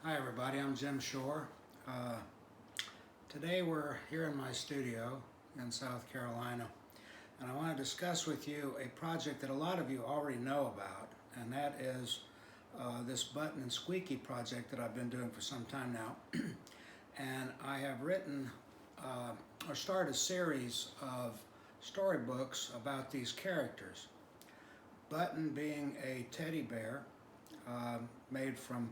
Hi everybody, I'm Jim Shore. Today we're here in my studio in South Carolina, and I want to discuss with you a project that a lot of you already know about, and that is this Button and Squeaky project that I've been doing for some time now. And I have written or started a series of storybooks about these characters. Button being a teddy bear made from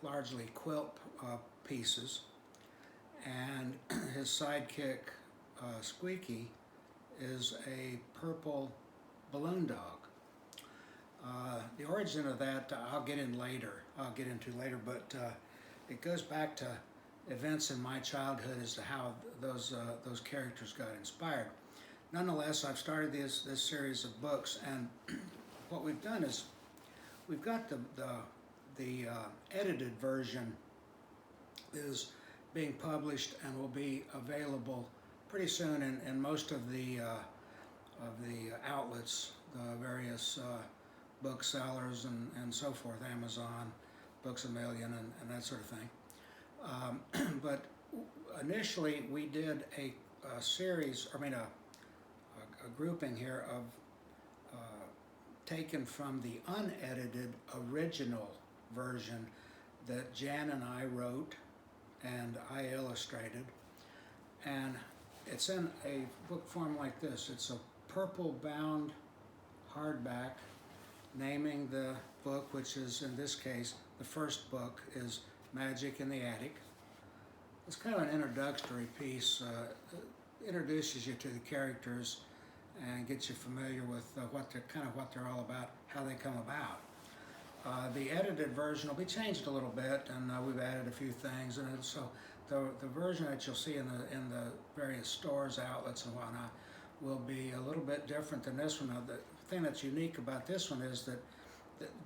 largely quilt pieces, and his sidekick Squeaky is a purple balloon dog. The origin of that I'll get into later, but it goes back to events in my childhood as to how those characters got inspired. Nonetheless, I've started this series of books, and what we've done is we've got the edited version is being published and will be available pretty soon in most of the outlets, the various booksellers and so forth, Amazon, Books A Million, and that sort of thing. But initially we did a series, a grouping here of taken from the unedited original version that Jan and I wrote and I illustrated, and it's in a book form like this. It's a purple bound hardback naming the book, which is in this case the first book is Magic in the Attic. It's kind of an introductory piece, introduces you to the characters and gets you familiar with what they're all about, how they come about. The edited version will be changed a little bit, and we've added a few things, and so the version that you'll see in the various stores, outlets, and whatnot will be a little bit different than this one. Now, the thing that's unique about this one is that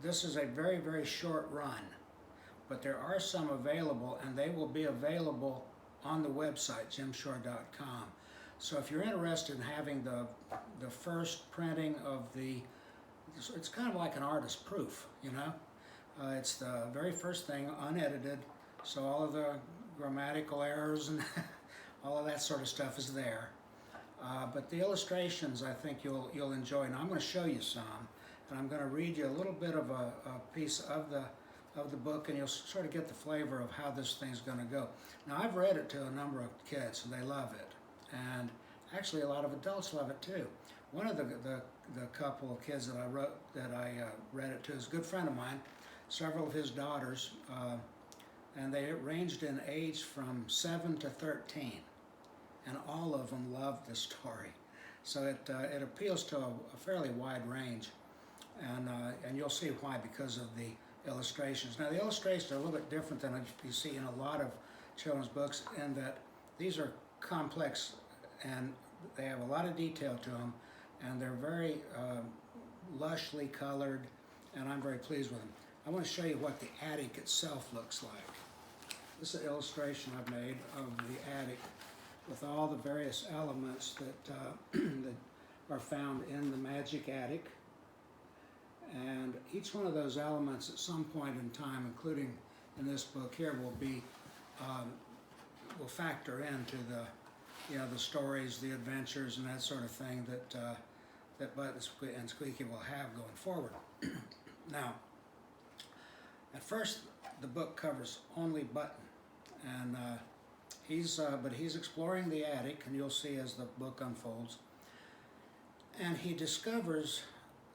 this is a very, very short run, but there are some available, and they will be available on the website, jimshore.com. So if you're interested in having the first printing of it's kind of like an artist proof, you know? It's the very first thing, unedited, so all of the grammatical errors and all of that sort of stuff is there. But the illustrations, I think you'll enjoy. Now I'm going to show you some, and I'm going to read you a little bit of a piece of the book, and you'll sort of get the flavor of how this thing's going to go. Now I've read it to a number of kids, and they love it, and actually a lot of adults love it too. One of the couple of kids that I read it to is a good friend of mine. Several of his daughters, and they ranged in age from 7 to 13, and all of them loved the story. So it appeals to a fairly wide range, and you'll see why, because of the illustrations. Now the illustrations are a little bit different than you see in a lot of children's books, in that these are complex and they have a lot of detail to them, and they're very lushly colored, and I'm very pleased with them. I want to show you what the attic itself looks like. This is an illustration I've made of the attic with all the various elements that, that are found in the magic attic. And each one of those elements at some point in time, including in this book here, will factor into the stories, the adventures, and that sort of thing that Button and Squeaky will have going forward. Now, at first, the book covers only Button, and but he's exploring the attic, and you'll see as the book unfolds, and he discovers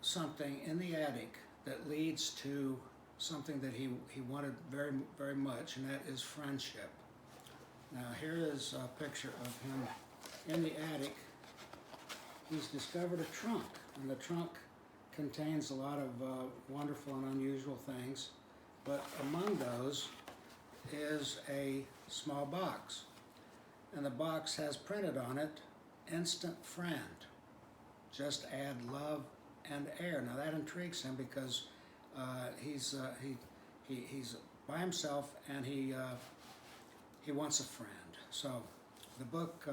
something in the attic that leads to something that he wanted very, very much, and that is friendship. Now here is a picture of him in the attic. He's discovered a trunk, and the trunk contains a lot of wonderful and unusual things, but among those is a small box, and the box has printed on it, "Instant Friend. Just add love and air." Now that intrigues him because he's by himself, and he wants a friend. So the book,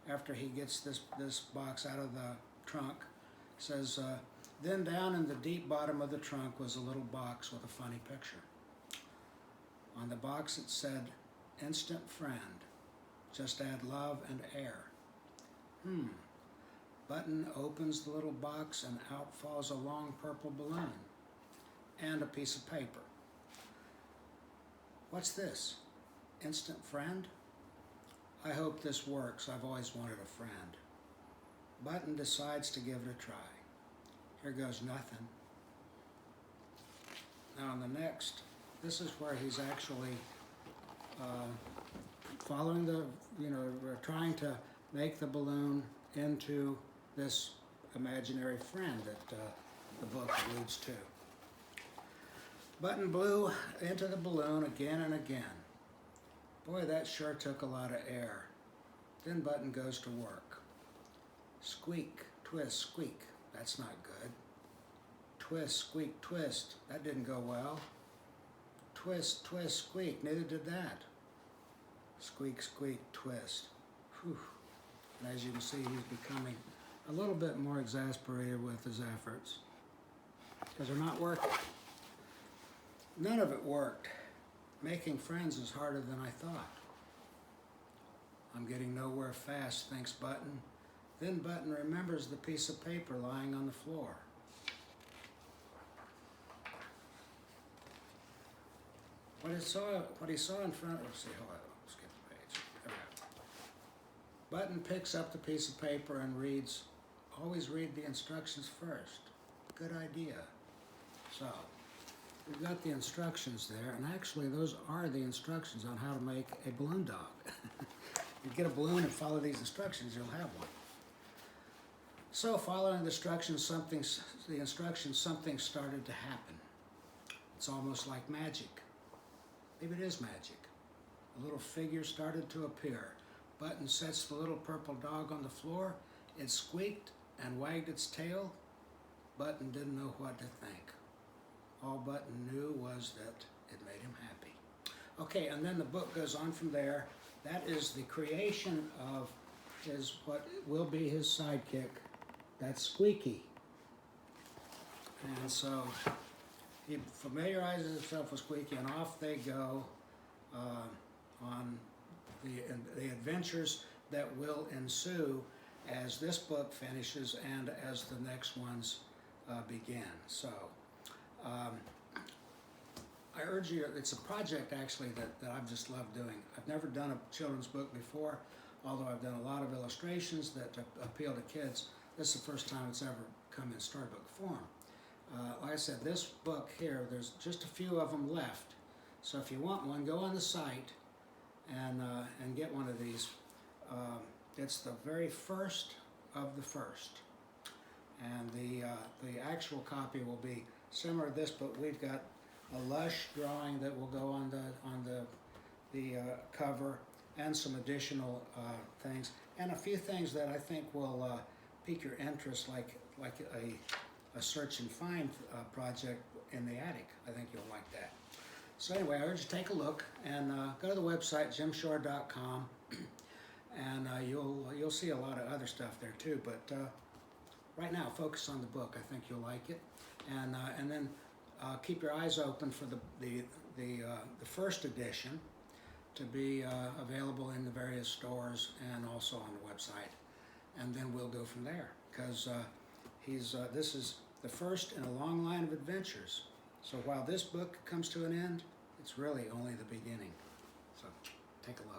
after he gets this box out of the trunk, says, "Then down in the deep bottom of the trunk was a little box with a funny picture." On the box it said, "Instant friend. Just add love and air." Button opens the little box and out falls a long purple balloon and a piece of paper. What's this? Instant friend? I hope this works. I've always wanted a friend. Button decides to give it a try. Here goes nothing. Now on the next, this is where he's actually following the, we're trying to make the balloon into this imaginary friend that the book alludes to. Button blew into the balloon again and again. Boy, that sure took a lot of air. Then Button goes to work. Squeak, twist, squeak. That's not good. Twist, squeak, twist. That didn't go well. Twist, twist, squeak. Neither did that. Squeak, squeak, twist. Whew. And as you can see, he's becoming a little bit more exasperated with his efforts because they're not working. None of it worked. Making friends is harder than I thought. I'm getting nowhere fast, thinks Button. Then Button remembers the piece of paper lying on the floor. What he saw in front of, let's see, hold on, skip the page. There we go. Button picks up the piece of paper and reads, "Always read the instructions first." Good idea. So, we've got the instructions there, and actually those are the instructions on how to make a balloon dog. You get a balloon and follow these instructions, you'll have one. So, following the instructions, something started to happen. It's almost like magic. Maybe it is magic. A little figure started to appear. Button sets the little purple dog on the floor. It squeaked and wagged its tail. Button didn't know what to think. All Button knew was that it made him happy. Okay, and then the book goes on from there. That is the creation of what will be his sidekick. That's Squeaky. And so he familiarizes himself with Squeaky, and off they go on the adventures that will ensue as this book finishes and as the next ones begin. So I urge you, it's a project actually that I've just loved doing. I've never done a children's book before, although I've done a lot of illustrations that appeal to kids. This is the first time it's ever come in storybook form. Like I said, this book here, there's just a few of them left. So if you want one, go on the site and get one of these. It's the very first of the first. And the actual copy will be similar to this, but we've got a lush drawing that will go on the cover, and some additional things, and a few things that I think will pique your interest, like a search and find project in the attic. I think you'll like that. So anyway, I urge you to take a look and go to the website jimshore.com, and you'll see a lot of other stuff there too. But right now, focus on the book. I think you'll like it, and then keep your eyes open for the first edition to be available in the various stores and also on the website, and then we'll go from there, because this is the first in a long line of adventures. So while this book comes to an end, it's really only the beginning. So take a look.